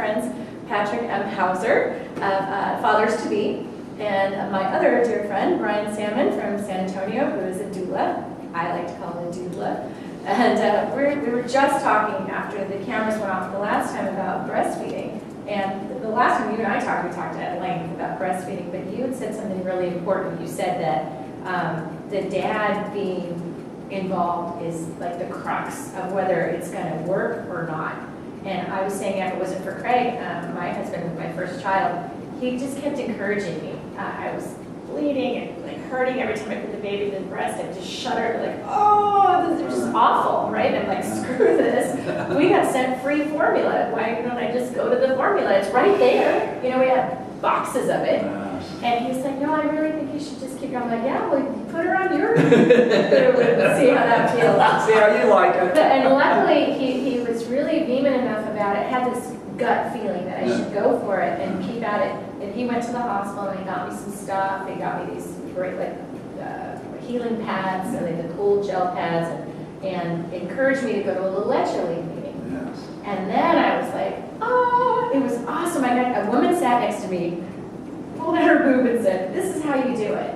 friends, Patrick M. Hauser of Fathers-to-Be, and my other dear friend, Brian Salmon from San Antonio, who is a doula. I like to call it a doula. And we were just talking after the cameras went off the last time about breastfeeding. And the last time you and I talked, we talked at length about breastfeeding, but you had said something really important. You said that the dad being involved is like the crux of whether it's going to work or not. And I was saying if it wasn't for Craig, my husband with my first child, he just kept encouraging me. I was bleeding and like hurting every time I put the baby in the breast. I just shuddered like, oh, this is just awful, right? I'm like, screw this. We have sent free formula. Why don't I just go to the formula? It's right there. You know, we have boxes of it. And he's like, no, I really think you should just keep going. I'm like, yeah, well, put her on your food and see how that feels. See how you like it. And luckily, he was really vehement enough about it. Had this gut feeling that I should go for it and keep at it. And he went to the hospital and he got me some stuff. He got me these great healing pads, so the cool gel pads, and encouraged me to go to a little leche league meeting. Yes. And then I was like, oh, it was awesome. I got a woman sat next to me, pulled out her boob and said, this is how you do it.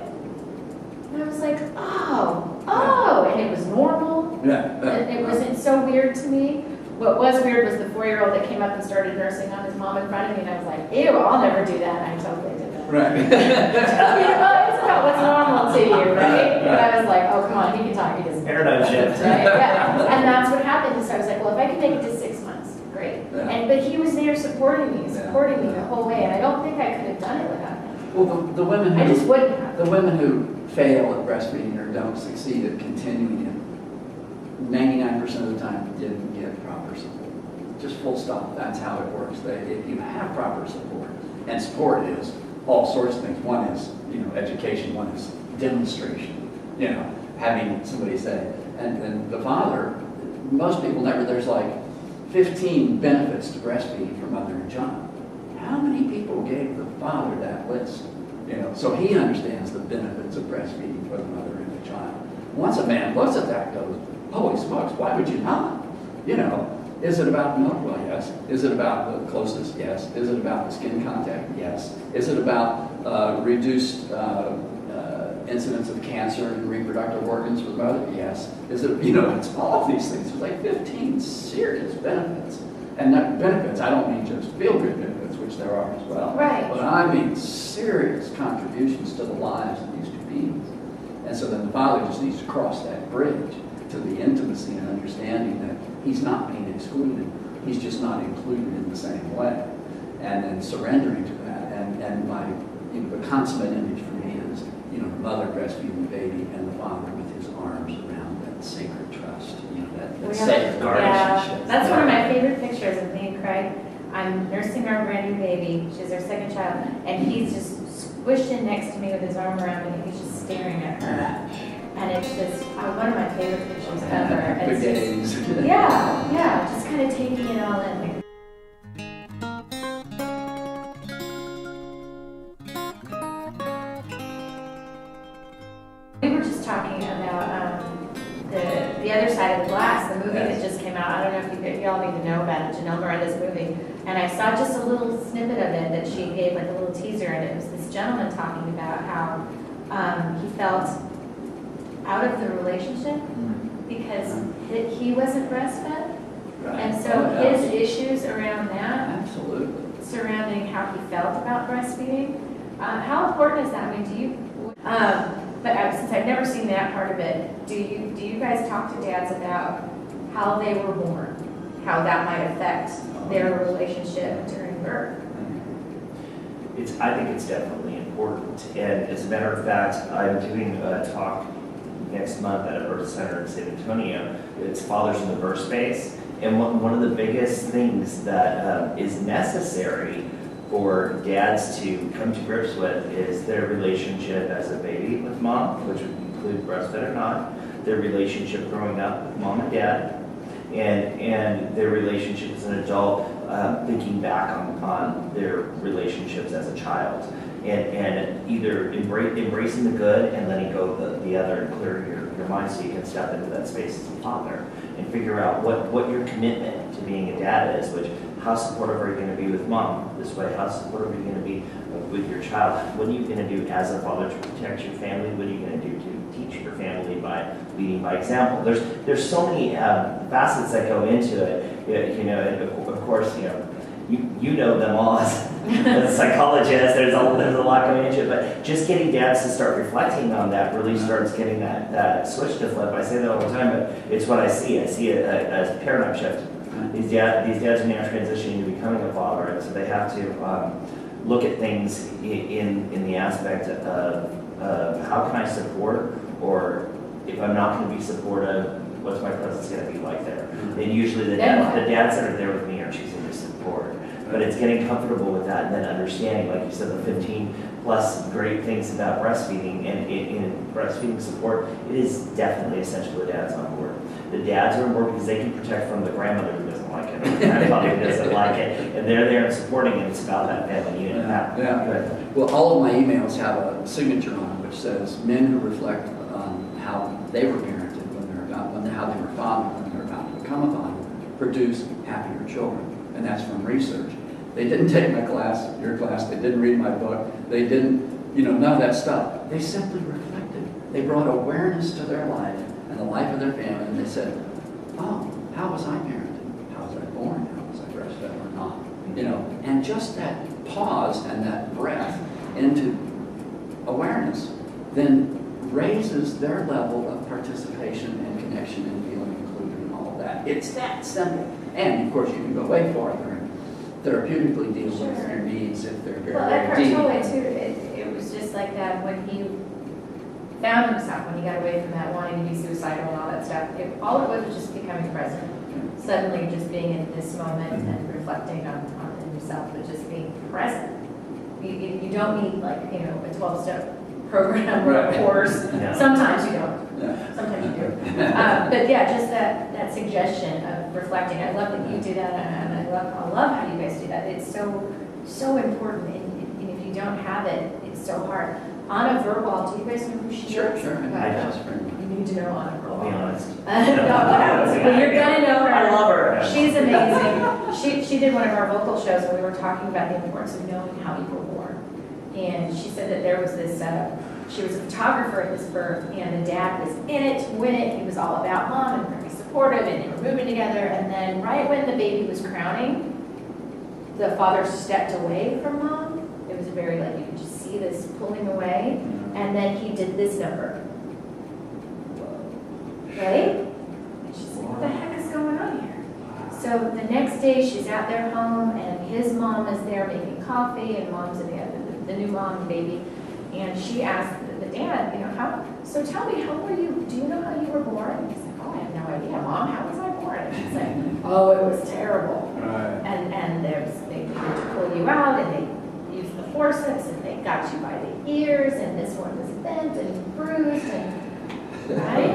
And I was like, oh, and it was normal. It wasn't so weird to me. What was weird was the 4-year-old that came up and started nursing on his mom in front of me, and I was like, ew, I'll never do that. And I totally did that. Right. It's about what's normal to you, right? And I was like, oh, come on, he can talk. He doesn't. Paradigm shift. Right? Yeah. And that's what happened. So I was like, well, if I can make it to 6 months, great. Yeah. But he was there supporting me the whole way, and I don't think I could have done it without him. Well, the women I just who wouldn't have. the women who fail at breastfeeding or don't succeed at continuing it, 99% of the time didn't get proper support. Just full stop. That's how it works. If you have proper support, and support is all sorts of things. One is, education. One is demonstration. Having somebody say, and the father, most people never, there's like 15 benefits to breastfeeding for mother and child. How many people gave the father that list? So he understands the benefits of breastfeeding for the mother and the child. Once a man looks at that, goes, holy smokes, why would you not? Is it about milk? Well, yes. Is it about the closeness? Yes. Is it about the skin contact? Yes. Is it about reduced incidence of cancer and reproductive organs for the mother? Yes. Is it, it's all of these things. There's like 15 serious benefits. And that benefits, I don't mean just feel-good benefits, which there are as well. Right. But I mean serious contributions to the lives of these two beings. And so then the father just needs to cross that bridge to the intimacy and understanding that he's not being excluded. He's just not included in the same way. And then surrendering to that. And my, the consummate image for me is, the mother breastfeeding the baby and the father with his arms around that sacred trust. That sacred relationship. That's one of my favorite pictures of me and Craig. I'm nursing our brand new baby. She's our second child. And he's just squished in next to me with his arm around me, and he's just staring at her. And it's just one of my favorite pictures ever. Happy days. Yeah, just kind of taking it all in. We were just talking about the other side of the glass, the movie that just came out. I don't know if you all need to know about it, Janelle Miranda's movie. And I saw just a little snippet of it that she gave, like a little teaser, and it was this gentleman talking about how he felt out of the relationship because he wasn't breastfed. Right. And so his issues around that, absolutely, surrounding how he felt about breastfeeding, how important is that? I mean, do you, but since I've never seen that part of it, do you guys talk to dads about how they were born, how that might affect their relationship during birth? I think it's definitely important. And as a matter of fact, I'm doing a talk next month at a birth center in San Antonio. It's Fathers in the Birth Space. And one of the biggest things that is necessary for dads to come to grips with is their relationship as a baby with mom, which would include breastfed or not, their relationship growing up with mom and dad, and their relationship as an adult, thinking back on their relationships as a child, and either embracing the good and letting go of the other, and clearing your mind so you can step into that space as a father and figure out what your commitment to being a dad is, which how supportive are you going to be with mom this way? How supportive are you going to be with your child? What are you going to do as a father to protect your family? What are you going to do to teach your family by leading by example? There's so many facets that go into it. You know, and of course, you know them all as a psychologist. There's a lot going into it, but just getting dads to start reflecting on that really starts getting that switch to flip. I say that all the time, but it's what I see. I see a paradigm shift. These dads are now transitioning to becoming a father, and so they have to look at things in the aspect of how can I support, or if I'm not going to be supportive, what's my presence going to be like there? And usually the dads that are there with me are choosing to support. But it's getting comfortable with that and then understanding, like you said, the 15 plus great things about breastfeeding and in breastfeeding support, it is definitely essential the dads on board. The dads are on board because they can protect from the grandmother who doesn't like it, or the grandfather who doesn't like it, and they're there and supporting it. It's about that family unit. Yeah. Well, all of my emails have a signature on it which says men who reflect on how they were parented how they were fathered when they were about to become a father produce happier children. And that's from research. They didn't take my class, your class, they didn't read my book, they didn't, none of that stuff. They simply reflected. They brought awareness to their life and the life of their family, and they said, oh, how was I parented? How was I born? How was I breastfed or not? And just that pause and that breath into awareness then raises their level of participation and connection and feeling included and all of that. It's that simple. And of course you can go way farther and therapeutically deal with their needs if they're very, well, that very deep. part too, it was just like that when he found himself, when he got away from that wanting to be suicidal and all that stuff. All it was just becoming present. Suddenly just being in this moment and reflecting on himself, but just being present. You don't need like, a 12-step program or a course. Yeah. Sometimes you don't. Yeah. Sometimes you do. But yeah, just that suggestion of reflecting. I love that you do that, and I love how you guys do that. It's so important, and if you don't have it, it's so hard. Anna Verwal, do you guys know who she is? Sure. I know. You need to know Anna I'll be Verwal. honest. Well, you're gonna know her. I love her. She's amazing. She did one of our vocal shows, and we were talking about the importance of knowing how you were born. And she said that there was this, she was a photographer at this birth, and the dad was in it to win it. He was all about mom and very supportive, and they were moving together. And then right when the baby was crowning, the father stepped away from mom. It was very, you could just see this pulling away. And then he did this number. Ready? And she's like, what the heck is going on here? So the next day, she's at their home, and his mom is there making coffee, and mom's in the new mom and baby. And she asked the dad, so tell me, how were you? Do you know how you were born? And he's like, oh, I have no idea, Mom. How was I born? And she's like, oh, it was terrible. Right. And they had to pull you out, and they used the forceps, and they got you by the ears, and this one was bent and bruised, right?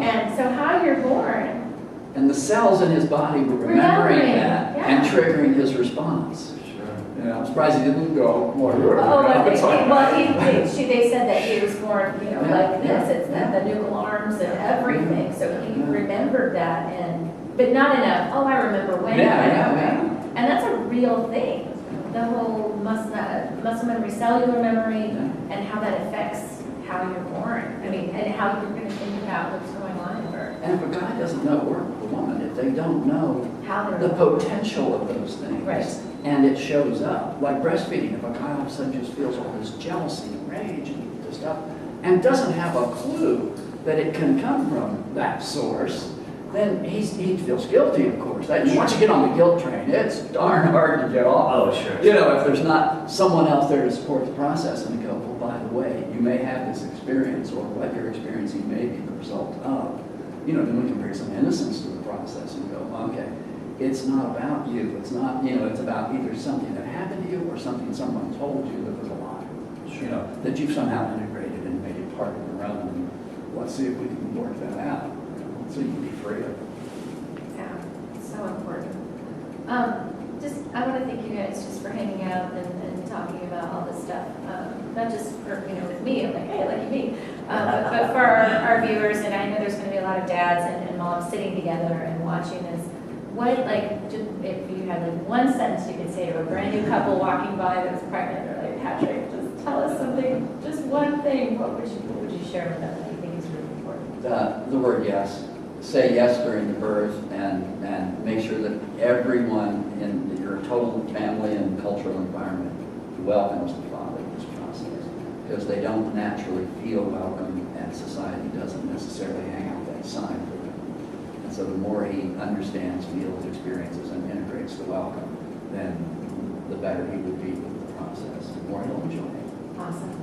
And so how you're born. And the cells in his body were remembering that yeah. and triggering his response. I'm surprised he didn't go more. They said that he was born, like this. It's the nuchal arms and everything. So he remembered that, but not in I remember when. Yeah. And that's a real thing. The whole muscle memory, cellular memory, and how that affects how you're born. And how you're going to think about what's going on in birth. And if a guy doesn't know, or a woman, if they don't know How they're the potential of those things, Right. and it shows up, like breastfeeding, if a guy all of a sudden just feels all this jealousy and rage and this stuff, and doesn't have a clue that it can come from that source, then he feels guilty, of course. Once you get on the guilt train, it's darn hard to get off. Oh, sure. If there's not someone else there to support the process and to go, well, by the way, you may have this experience, or what you're experiencing may be the result of, then we can bring some innocence to the process and go, okay, it's not about you. It's not, it's about either something that happened to you or something someone told you that was a lie. That you've somehow integrated and made it part of your own. And let's see if we can work that out, so you can be free of it. Yeah, so important. I want to thank you guys just for hanging out and talking about all this stuff. Not just for, with me, I'm like, hey, lucky me. But for our viewers, and I know there's going to be a lot of dads and moms sitting together and watching this. what, like, just if you had like one sentence you could say to a brand new couple walking by that's pregnant, they're like, Patrick, just tell us something, just one thing, what would you share with them that you think is really important? The word yes. Say yes during the birth and make sure that everyone in your total family and cultural environment welcomes the father in this process. Because they don't naturally feel welcome and society doesn't necessarily hang out that sign for them. And so the more he understands, feels, experiences, and integrates the welcome, then the better he would be with the process, the more he'll enjoy it. Awesome.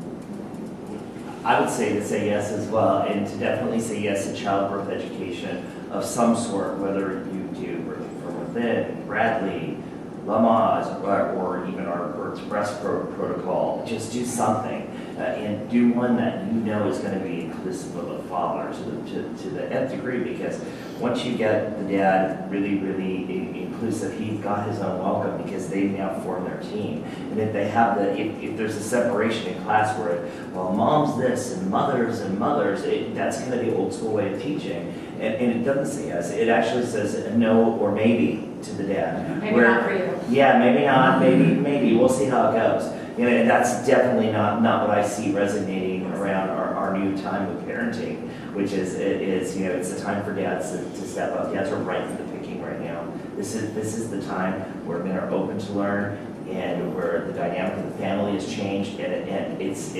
I would say to say yes as well, and to definitely say yes to childbirth education of some sort, whether you do Birthing from Within, Bradley, Lamaze, or even our Birth to Breast protocol. Just do something, and do one that you know is going to be inclusive of the father to the nth degree, because once you get the dad really, really inclusive, he's got his own welcome because they've now formed their team. And if they have if there's a separation in class where, well, mom's this and mothers, that's kind of the old school way of teaching. And it doesn't say yes, it actually says no or maybe to the dad. Maybe not for you. Yeah, maybe not, maybe, we'll see how it goes. You know, and that's definitely not what I see resonating around our new time with parenting, which is, you know, it's the time for dads to step up. Dads are right for the picking right now. This is the time where men are open to learn, and where the dynamic of the family has changed, and it's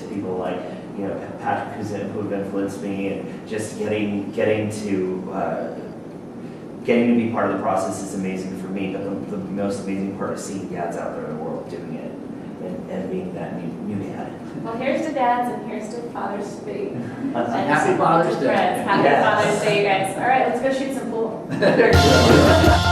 people like, you know, Patrick who've influenced me, and just getting to be part of the process is amazing for me. But the most amazing part is seeing dads out there in the world doing it and being that new dad. Well, here's to dads and here's to fathers to be. And Happy Father's Day. Friends. Happy Yes. Father's Day, you guys. All right, let's go shoot some pool. There you go.